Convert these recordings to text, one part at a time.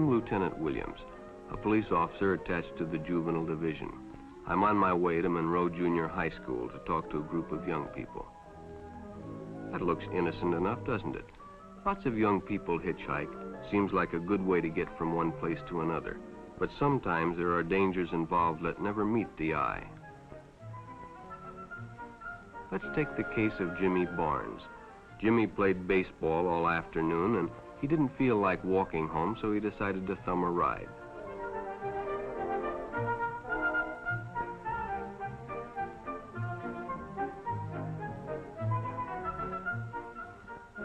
I'm Lieutenant Williams, a police officer attached to the Juvenile Division. I'm on my way to Monroe Junior High School to talk to a group of young people. That looks innocent enough, doesn't it? Lots of young people hitchhike. Seems like a good way to get from one place to another. But sometimes there are dangers involved that never meet the eye. Let's take the case of Jimmy Barnes. Jimmy played baseball all afternoon and he didn't feel like walking home, so he decided to thumb a ride.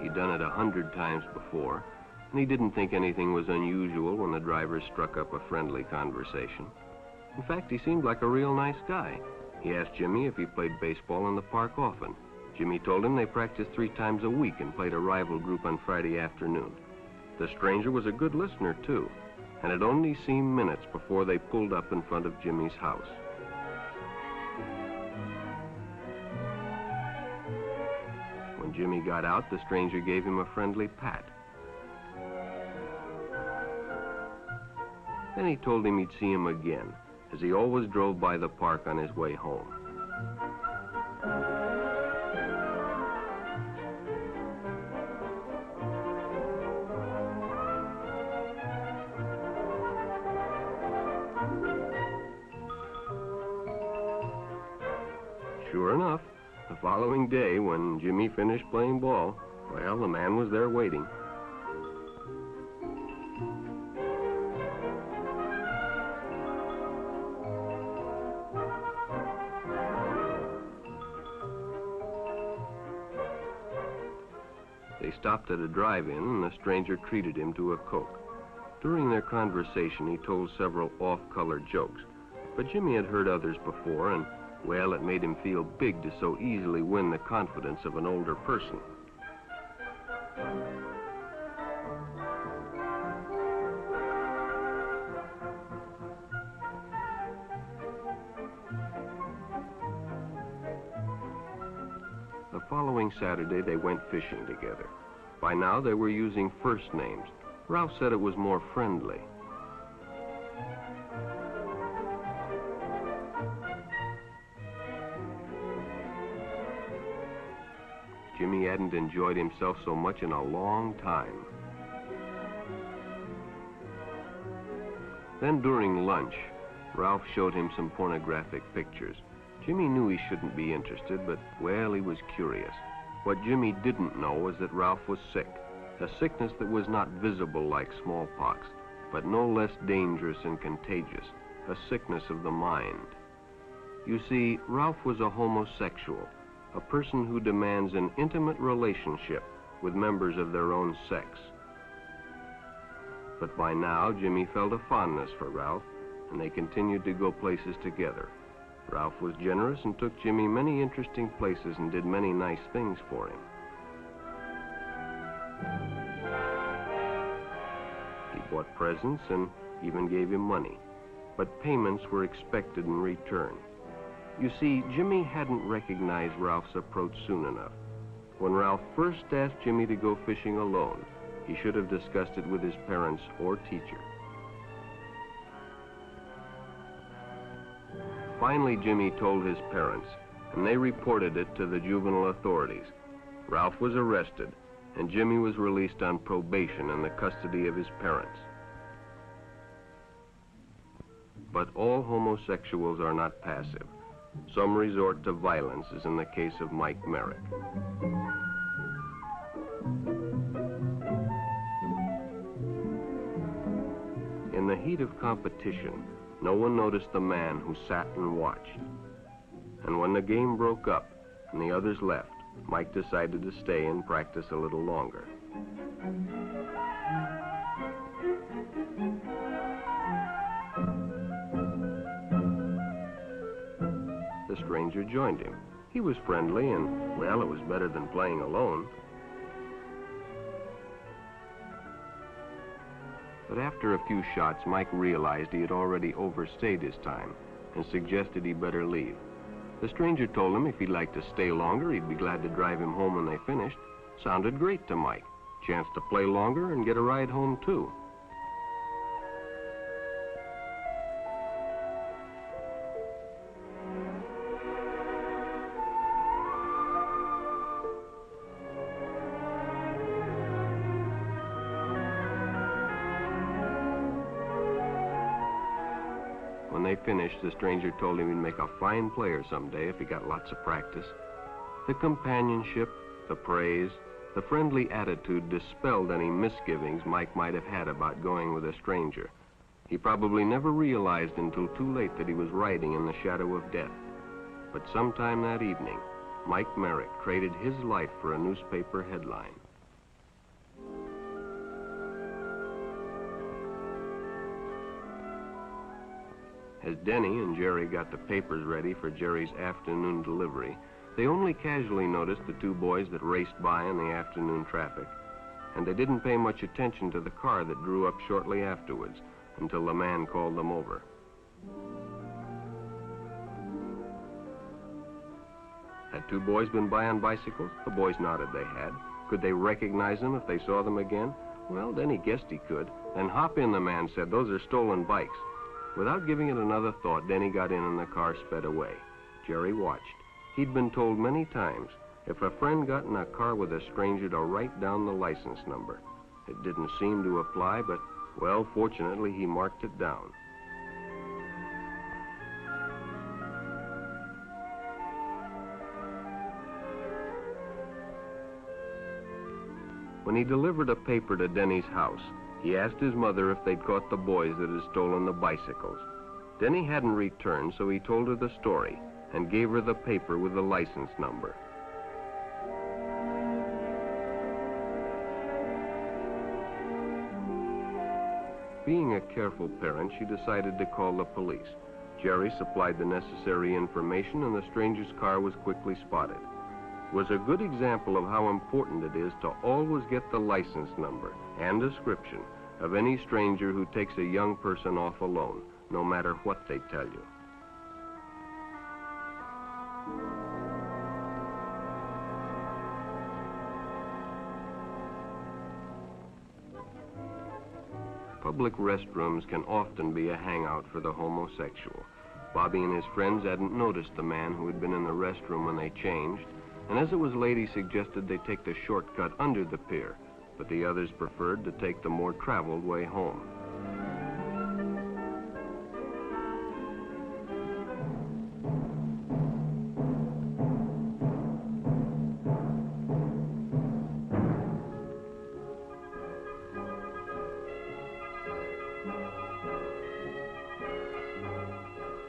He'd done it 100 times before, and he didn't think anything was unusual when the driver struck up a friendly conversation. In fact, he seemed like a real nice guy. He asked Jimmy if he played baseball in the park often. Jimmy told him they practiced 3 times a week and played a rival group on Friday afternoon. The stranger was a good listener, too, and it only seemed minutes before they pulled up in front of Jimmy's house. When Jimmy got out, the stranger gave him a friendly pat. Then he told him he'd see him again, as he always drove by the park on his way home. Sure enough, the following day, when Jimmy finished playing ball, well, the man was there waiting. They stopped at a drive-in, and the stranger treated him to a Coke. During their conversation, he told several off-color jokes, but Jimmy had heard others before, and well, it made him feel big to so easily win the confidence of an older person. The following Saturday, they went fishing together. By now, they were using first names. Ralph said it was more friendly. Jimmy hadn't enjoyed himself so much in a long time. Then during lunch, Ralph showed him some pornographic pictures. Jimmy knew he shouldn't be interested, but, well, he was curious. What Jimmy didn't know was that Ralph was sick, a sickness that was not visible like smallpox, but no less dangerous and contagious, a sickness of the mind. You see, Ralph was a homosexual, a person who demands an intimate relationship with members of their own sex. But by now, Jimmy felt a fondness for Ralph, and they continued to go places together. Ralph was generous and took Jimmy many interesting places and did many nice things for him. He bought presents and even gave him money, but payments were expected in return. You see, Jimmy hadn't recognized Ralph's approach soon enough. When Ralph first asked Jimmy to go fishing alone, he should have discussed it with his parents or teacher. Finally, Jimmy told his parents, and they reported it to the juvenile authorities. Ralph was arrested, and Jimmy was released on probation in the custody of his parents. But all homosexuals are not passive. Some resort to violence, as in the case of Mike Merrick. In the heat of competition, no one noticed the man who sat and watched. And when the game broke up and the others left, Mike decided to stay and practice a little longer. The stranger joined him. He was friendly and, well, it was better than playing alone. But after a few shots, Mike realized he had already overstayed his time and suggested he better leave. The stranger told him if he'd like to stay longer, he'd be glad to drive him home when they finished. Sounded great to Mike. Chance to play longer and get a ride home, too. When they finished, the stranger told him he'd make a fine player someday if he got lots of practice. The companionship, the praise, the friendly attitude dispelled any misgivings Mike might have had about going with a stranger. He probably never realized until too late that he was riding in the shadow of death. But sometime that evening, Mike Merrick traded his life for a newspaper headline. As Denny and Jerry got the papers ready for Jerry's afternoon delivery, they only casually noticed the two boys that raced by in the afternoon traffic, and they didn't pay much attention to the car that drew up shortly afterwards until the man called them over. Had two boys been by on bicycles? The boys nodded they had. Could they recognize them if they saw them again? Well, Denny guessed he could. Then hop in, the man said. Those are stolen bikes. Without giving it another thought, Denny got in and the car sped away. Jerry watched. He'd been told many times, if a friend got in a car with a stranger, to write down the license number. It didn't seem to apply, but, well, fortunately, he marked it down. When he delivered a paper to Denny's house, he asked his mother if they'd caught the boys that had stolen the bicycles. Denny hadn't returned, so he told her the story and gave her the paper with the license number. Being a careful parent, she decided to call the police. Jerry supplied the necessary information, and the stranger's car was quickly spotted. It was a good example of how important it is to always get the license number and description of any stranger who takes a young person off alone, no matter what they tell you. Public restrooms can often be a hangout for the homosexual. Bobby and his friends hadn't noticed the man who had been in the restroom when they changed, and as it was late, he suggested they take the shortcut under the pier, but the others preferred to take the more traveled way home.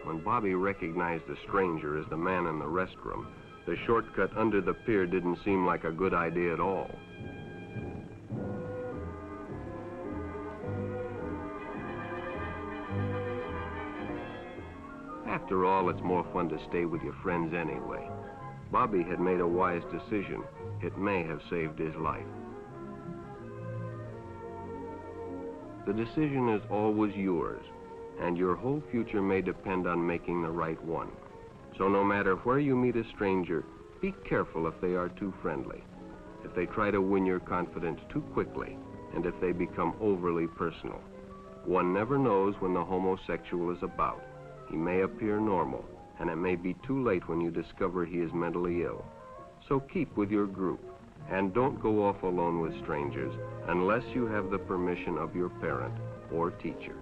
When Bobby recognized the stranger as the man in the restroom, the shortcut under the pier didn't seem like a good idea at all. After all, it's more fun to stay with your friends anyway. Bobby had made a wise decision. It may have saved his life. The decision is always yours, and your whole future may depend on making the right one. So no matter where you meet a stranger, be careful if they are too friendly, if they try to win your confidence too quickly, and if they become overly personal. One never knows when the homosexual is about. He may appear normal, and it may be too late when you discover he is mentally ill. So keep with your group, and don't go off alone with strangers unless you have the permission of your parent or teacher.